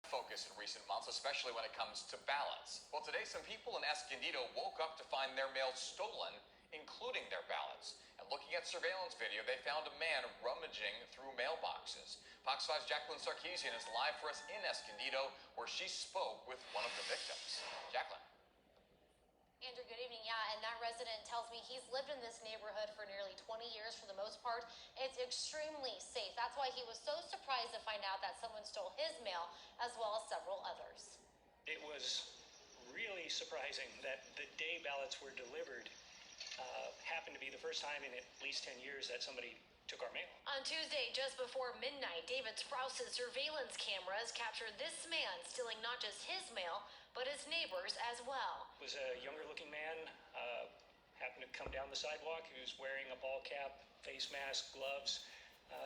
Focus in recent months, especially when it comes to ballots. Well, today some people in Escondido woke up to find their mail stolen, including their ballots. And looking at surveillance video, they found a man rummaging through mailboxes. Fox 5's Jacqueline Sarkeesian is live for us in Escondido, where she spoke with one of the victims. Jacqueline. Andrew, good evening. Yeah, and that resident tells me he's lived in this neighborhood for nearly 20 years for the most part. It's extremely safe. That's why he was so surprised to find out that someone stole his mail, as well as several others. It was really surprising that the day ballots were delivered happened to be the first time in at least 10 years that somebody took our mail. On Tuesday, just before midnight, David Sprouse's surveillance cameras captured this man stealing not just his mail, but his neighbors as well. It was a younger looking man, happened to come down the sidewalk. He was wearing a ball cap, face mask, gloves,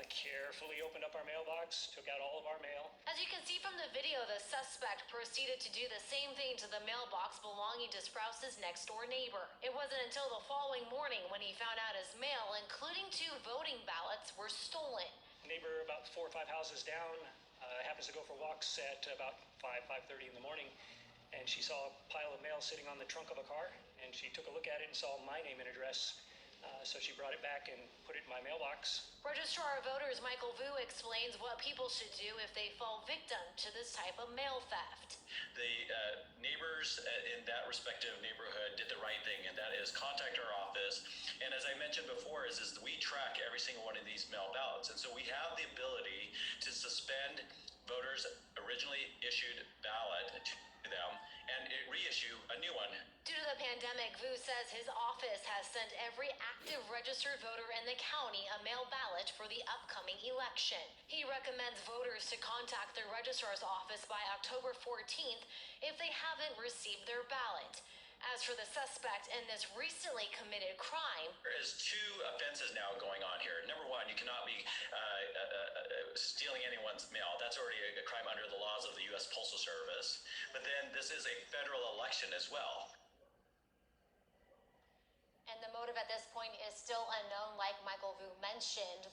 carefully opened up our mailbox, took out all of our mail. As you can see from the video, the suspect proceeded to do the same thing to the mailbox belonging to Sprouse's next door neighbor. It wasn't until the following morning when he found out his mail, including 2 voting ballots, were stolen. Neighbor about 4 or 5 houses down happens to go for walks at about 5:30 in the morning, and she saw a pile of mail sitting on the trunk of a car, and she took a look at it and saw my name and address. So she brought it back and put it in my mailbox. Registrar of Voters Michael Vu explains what people should do if they fall victim to this type of mail theft. The neighbors in that respective neighborhood did the right thing, and that is contact our office. And as I mentioned before, is we track every single one of these mail ballots. And so we have the ability to suspend voters' originally issued ballot to them and reissue a new one. Due to the pandemic, Vu says his office has sent every active registered voter in the county a mail ballot for the upcoming election. He recommends voters to contact their registrar's office by October 14th if they haven't received their ballot. As for the suspect in this recently committed crime, there is 2 offenses now going on here. Number 1, you cannot be stealing anyone's mail. That's already a crime under the laws of the U.S. Postal Service. But then this is a federal election as well. And the motive at this point is still unknown. Like Michael Vu mentioned,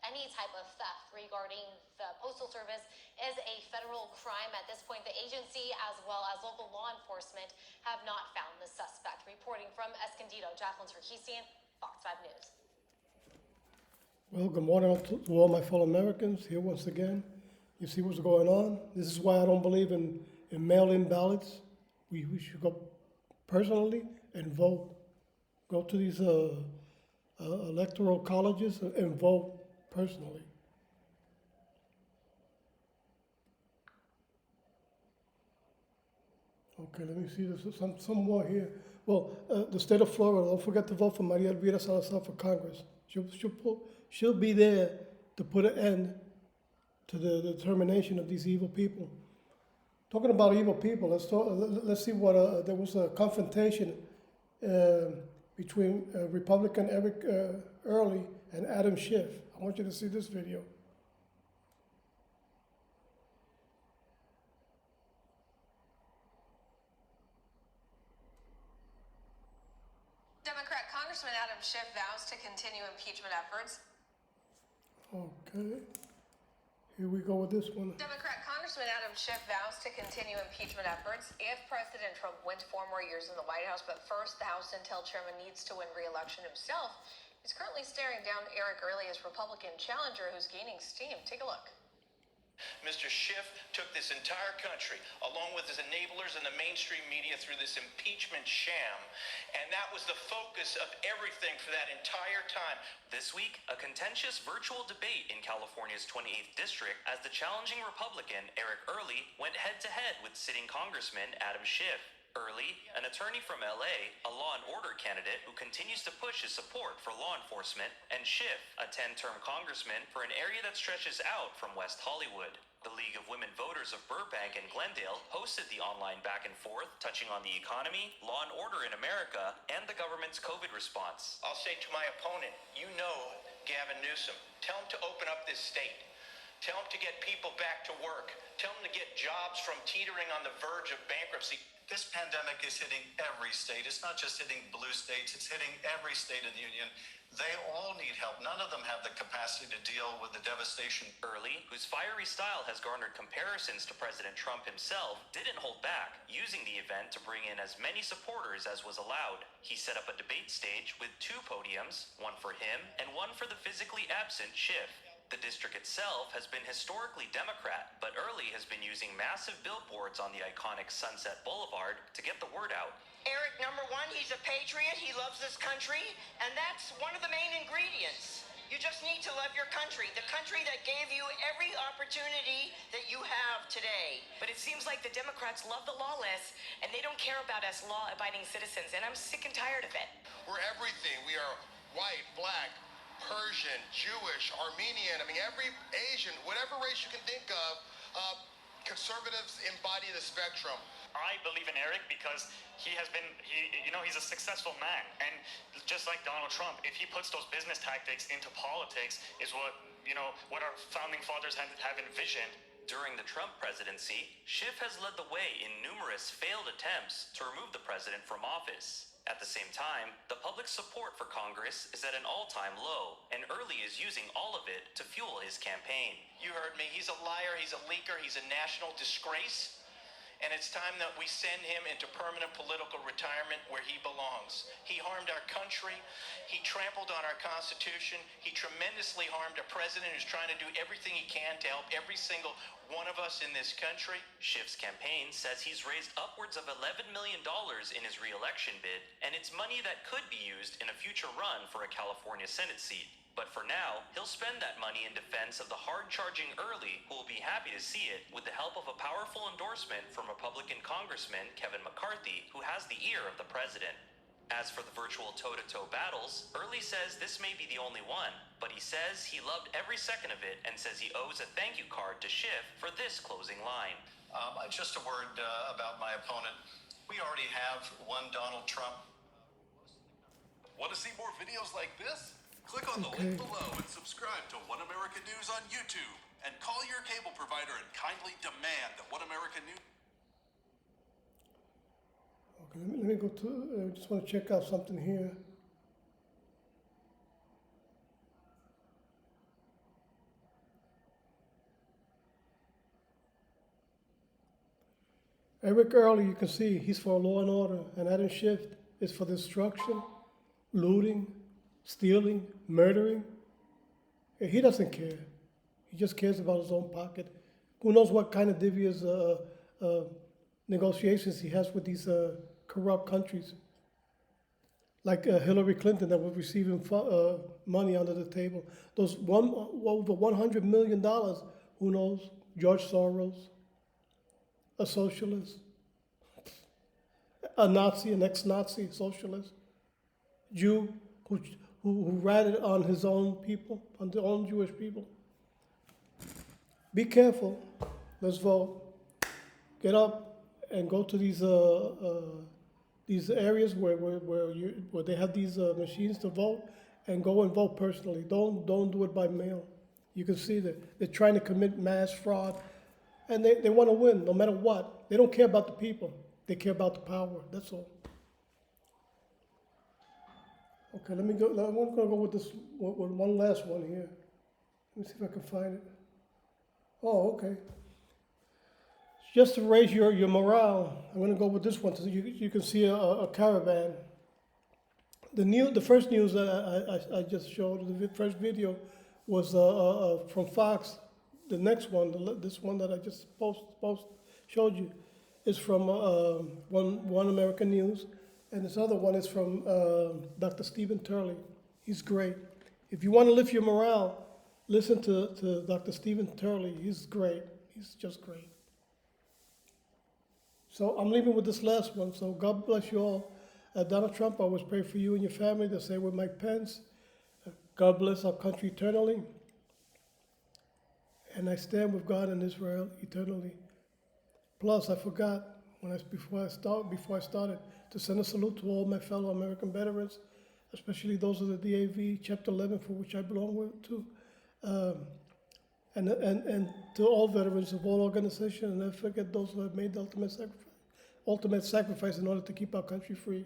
any type of theft regarding the Postal Service is a federal crime. At this point, the agency as well as local law enforcement have not found the suspect. Reporting from Escondido, Jacqueline Sarkeesian, Fox 5 News. Well, good morning to all my fellow Americans here once again. You see what's going on? This is why I don't believe in mail-in ballots. We should go personally and vote. Go to these electoral colleges and vote personally. Okay, let me see. There's some more here. Well, the state of Florida. Don't forget to vote for Maria Elvira Salazar for Congress. She'll be there to put an end to the determination of these evil people. Talking about evil people, let's see what there was a confrontation between Republican Eric Early and Adam Schiff. I want you to see this video. Democrat Congressman Adam Schiff vows to continue impeachment efforts. Okay. Here we go with this one. Democrat Congressman Adam Schiff vows to continue impeachment efforts if President Trump wins 4 more years in the White House. But first, the House Intel chairman needs to win re-election himself. He's currently staring down Eric Early, his Republican challenger, who's gaining steam. Take a look. Mr. Schiff took this entire country, along with his enablers and the mainstream media, through this impeachment sham. And that was the focus of everything for that entire time. This week, a contentious virtual debate in California's 28th district as the challenging Republican Eric Early went head-to-head with sitting Congressman Adam Schiff. Early, an attorney from LA, a law and order candidate who continues to push his support for law enforcement, and Schiff, a 10-term congressman for an area that stretches out from West Hollywood. The League of Women Voters of Burbank and Glendale hosted the online back and forth, touching on the economy, law and order in America, and the government's COVID response. I'll say to my opponent, you know Gavin Newsom, tell him to open up this state. Tell them to get people back to work. Tell them to get jobs from teetering on the verge of bankruptcy. This pandemic is hitting every state. It's not just hitting blue states, it's hitting every state in the union. They all need help. None of them have the capacity to deal with the devastation. Early, whose fiery style has garnered comparisons to President Trump himself, didn't hold back, using the event to bring in as many supporters as was allowed. He set up a debate stage with 2 podiums, one for him and one for the physically absent Schiff. The district itself has been historically Democrat, but Early has been using massive billboards on the iconic Sunset Boulevard to get the word out. Eric, number one, he's a patriot. He loves this country, and that's one of the main ingredients. You just need to love your country, the country that gave you every opportunity that you have today. But it seems like the Democrats love the lawless, and they don't care about us law-abiding citizens, and I'm sick and tired of it. We're everything. We are white, black, Persian, Jewish, Armenian, I mean, every Asian, whatever race you can think of, conservatives embody the spectrum. I believe in Eric because he's a successful man. And just like Donald Trump, if he puts those business tactics into politics is what our founding fathers have envisioned. During the Trump presidency, Schiff has led the way in numerous failed attempts to remove the president from office. At the same time, the public support for Congress is at an all-time low, and Early is using all of it to fuel his campaign. You heard me. He's a liar. He's a leaker. He's a national disgrace. And it's time that we send him into permanent political retirement where he belongs. He harmed our country. He trampled on our Constitution. He tremendously harmed a president who's trying to do everything he can to help every single one of us in this country. Schiff's campaign says he's raised upwards of $11 million in his re-election bid, and it's money that could be used in a future run for a California Senate seat. But for now, he'll spend that money in defense of the hard-charging Early, who will be happy to see it with the help of a powerful endorsement from Republican Congressman Kevin McCarthy, who has the ear of the president. As for the virtual toe-to-toe battles, Early says this may be the only one, but he says he loved every second of it and says he owes a thank you card to Schiff for this closing line. Just a word about my opponent. We already have one Donald Trump. Want to see more videos like this? Click on the link below and subscribe to One American News on YouTube. And call your cable provider and kindly demand that One American News... Okay, let me go to, I just want to check out something here. Eric Early, you can see, he's for law and order, and Adam Schiff is for destruction, looting, stealing, murdering. He doesn't care. He just cares about his own pocket. Who knows what kind of devious negotiations he has with these corrupt countries, like Hillary Clinton that was receiving money under the table. Those over $100 million, who knows? George Soros, a socialist, a Nazi, an ex-Nazi socialist, Jew who ratted on his own people, on their own Jewish people. Be careful. Let's vote. Get up and go to these areas where they have these machines to vote, and go and vote personally. Don't do it by mail. You can see that they're trying to commit mass fraud, and they want to win no matter what. They don't care about the people. They care about the power. That's all. Okay, let me go. I'm going to go with this with one last one here. Let me see if I can find it. Oh, okay. Just to raise your morale, I'm going to go with this one so you can see a caravan. The first news that I just showed, the first video, was from Fox. The next one, this one that I just showed you, is from One American News, and this other one is from Dr. Stephen Turley. He's great. If you want to lift your morale, listen to Dr. Stephen Turley. He's great. He's just great. So I'm leaving with this last one. So God bless you all. Donald Trump, I always pray for you and your family. The same with Mike Pence. God bless our country eternally. And I stand with God and Israel eternally. Plus, I forgot before I started to send a salute to all my fellow American veterans, especially those of the DAV Chapter 11, for which I belong to. and to all veterans of all organizations, and never forget those who have made the ultimate sacrifice in order to keep our country free.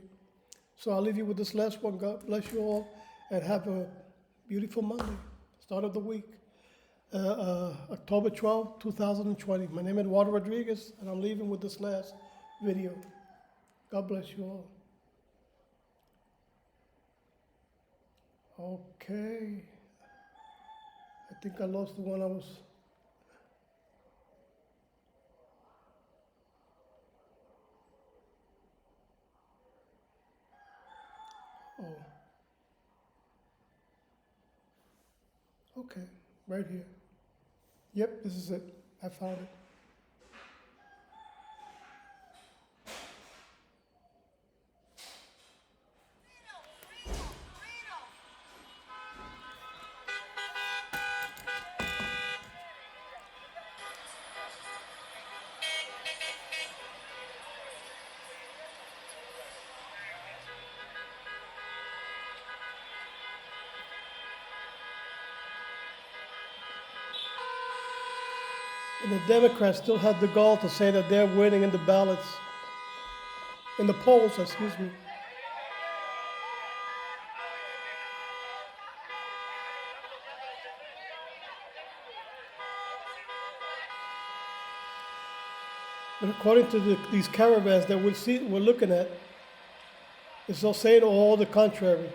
So I'll leave you with this last one. God bless you all, and have a beautiful Monday, start of the week. October 12, 2020. My name is Eduardo Rodriguez, and I'm leaving with this last video. God bless you all. Okay. I think I lost the one I was. Oh. Okay, right here. Yep, this is it. I found it. And the Democrats still had the gall to say that they're winning in the ballots, in the polls, excuse me. But according to these caravans that we're looking at, it's all saying all the contrary.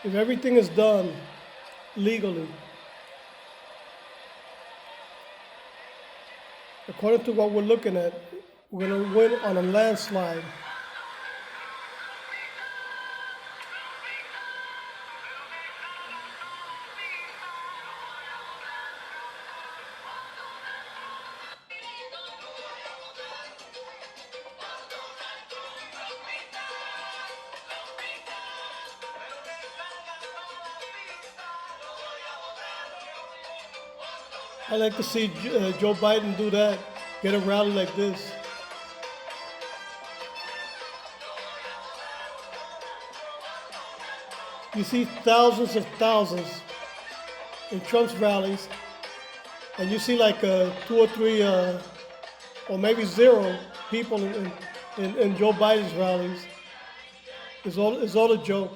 If everything is done legally, according to what we're looking at, we're going to win on a landslide. I like to see Joe Biden do that, get a rally like this. You see thousands in Trump's rallies, and you see like 2 or 3, or maybe 0 people in Joe Biden's rallies. It's all a joke.